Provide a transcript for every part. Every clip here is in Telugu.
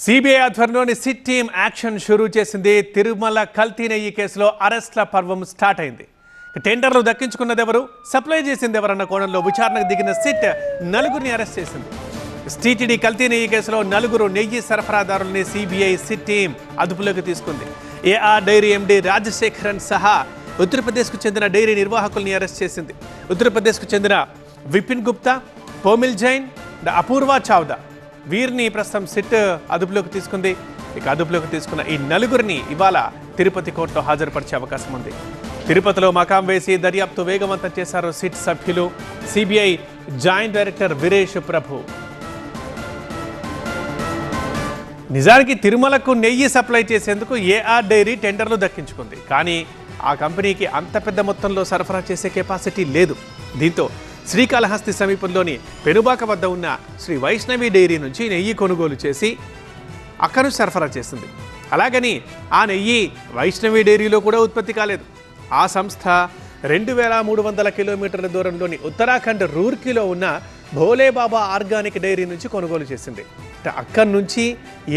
సిబిఐ ఆధ్వర్యంలోని సిట్ టీమ్ యాక్షన్ షురూ చేసింది. తిరుమల కల్తీ నెయ్యి కేసులో అరెస్ట్ల పర్వం స్టార్ట్ అయింది. టెండర్లు దక్కించుకున్నది ఎవరు, సప్లై చేసింది ఎవరన్న కోణంలో విచారణకు దిగిన సిట్ నలుగురిని అరెస్ట్ చేసింది. టీటీడీ కల్తీ నెయ్యి కేసులో నలుగురు నెయ్యి సరఫరాదారుల్ని సిబిఐ సిట్ టీమ్ అదుపులోకి తీసుకుంది. ఏఆర్ డైరీ ఎండీ రాజశేఖరన్ సహా ఉత్తరప్రదేశ్కు చెందిన డైరీ నిర్వాహకుల్ని అరెస్ట్ చేసింది. ఉత్తరప్రదేశ్కు చెందిన విపిన్ గుప్తా, పోమిల్ జైన్, అపూర్వ చావ్దా వీరిని ప్రస్తుతం సిట్ అదుపులోకి తీసుకుంది. ఇక అదుపులోకి తీసుకున్న ఈ నలుగురిని ఇవాళ తిరుపతి కోర్టులో హాజరుపరిచే అవకాశం ఉంది. తిరుపతిలో మకాం వేసి దర్యాప్తు వేగవంతం చేశారు సిట్ సభ్యులు. సిబిఐ జాయింట్ డైరెక్టర్ వీరేష్ ప్రభు. నిజానికి తిరుమలకు నెయ్యి సప్లై చేసేందుకు ఏఆర్ డైరీ టెండర్లు దక్కించుకుంది. కానీ ఆ కంపెనీకి అంత పెద్ద మొత్తంలో సరఫరా చేసే కెపాసిటీ లేదు. దీంతో శ్రీకాళహస్తి సమీపంలోని పెనుబాక వద్ద ఉన్న శ్రీ వైష్ణవి డైరీ నుంచి నెయ్యి కొనుగోలు చేసి అక్కడి నుంచి సరఫరా చేసింది. అలాగని ఆ నెయ్యి వైష్ణవి డైరీలో కూడా ఉత్పత్తి కాలేదు. ఆ సంస్థ 2300 కిలోమీటర్ల దూరంలోని ఉత్తరాఖండ్ రూర్కీలో ఉన్న భోలేబాబా ఆర్గానిక్ డైరీ నుంచి కొనుగోలు చేసింది. అక్కడి నుంచి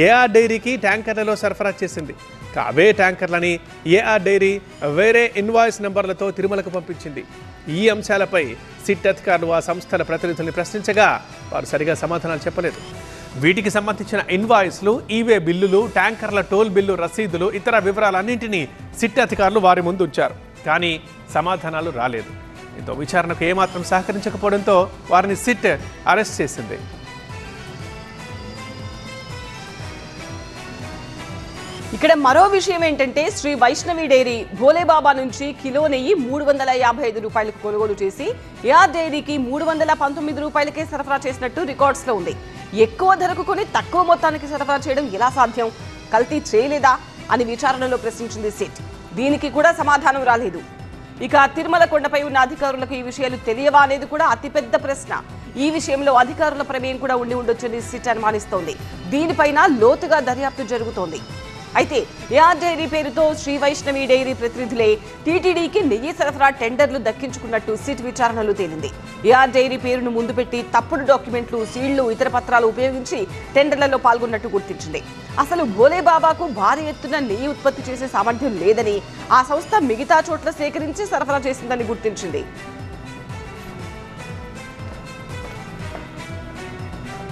ఏఆర్ డైరీకి ట్యాంకర్లలో సరఫరా చేసింది. అవే ట్యాంకర్లని ఏఆర్ డైరీ వేరే ఇన్వాయిస్ నెంబర్లతో తిరుమలకు పంపించింది. ఈ అంశాలపై సిట్ అధికారులు ఆ సంస్థల ప్రతినిధుల్ని ప్రశ్నించగా వారు సరిగా సమాధానాలు చెప్పలేదు. వీటికి సంబంధించిన ఇన్వాయిస్లు, ఈవే బిల్లులు, ట్యాంకర్ల టోల్ బిల్లు రసీదులు, ఇతర వివరాలన్నింటినీ సిట్ అధికారులు వారి ముందు ఉంచారు. కానీ సమాధానాలు రాలేదు. దీంతో విచారణకు ఏమాత్రం సహకరించకపోవడంతో వారిని సిట్ అరెస్ట్ చేసింది. ఇక్కడ మరో విషయం ఏంటంటే, శ్రీ వైష్ణవి డైరీ భోలేబాబా నుంచి కిలో నెయ్యి 355 రూపాయలకు కొనుగోలు చేసి ఏఆర్ డైరీకి 319 రూపాయలకే సరఫరా చేసినట్టు రికార్డ్స్ లో ఉంది. ఎక్కువ ధరకు కొని తక్కువ మొత్తానికి సరఫరా చేయడం ఎలా సాధ్యం? కల్తీ చేయలేదా అని విచారణలో ప్రశ్నించింది సిట్. దీనికి కూడా సమాధానం రాలేదు. ఇక తిరుమల కొండపై ఉన్న అధికారులకు ఈ విషయాలు తెలియవా అనేది కూడా అతిపెద్ద ప్రశ్న. ఈ విషయంలో అధికారుల ప్రమేయం కూడా ఉండి ఉండొచ్చని సిట్ అనుమానిస్తోంది. దీనిపైన లోతుగా దర్యాప్తు జరుగుతోంది. అయితే ఏఆర్ డైరీ పేరుతో శ్రీ వైష్ణవి డైరీ ప్రతినిధులే టీటీడీకి నెయ్యి సరఫరా టెండర్లు దక్కించుకున్నట్టు సిట్ విచారణలో తేలింది. ఏఆర్ డైరీ పేరును ముందు పెట్టి తప్పుడు డాక్యుమెంట్లు, సీళ్లు, ఇతర పత్రాలు ఉపయోగించి టెండర్లలో పాల్గొన్నట్టు గుర్తించింది. అసలు భోలేబాబాకు భారీ ఎత్తున నెయ్యి ఉత్పత్తి చేసే సామర్థ్యం లేదని, ఆ సంస్థ మిగతా చోట్ల సేకరించి సరఫరా చేసిందని గుర్తించింది.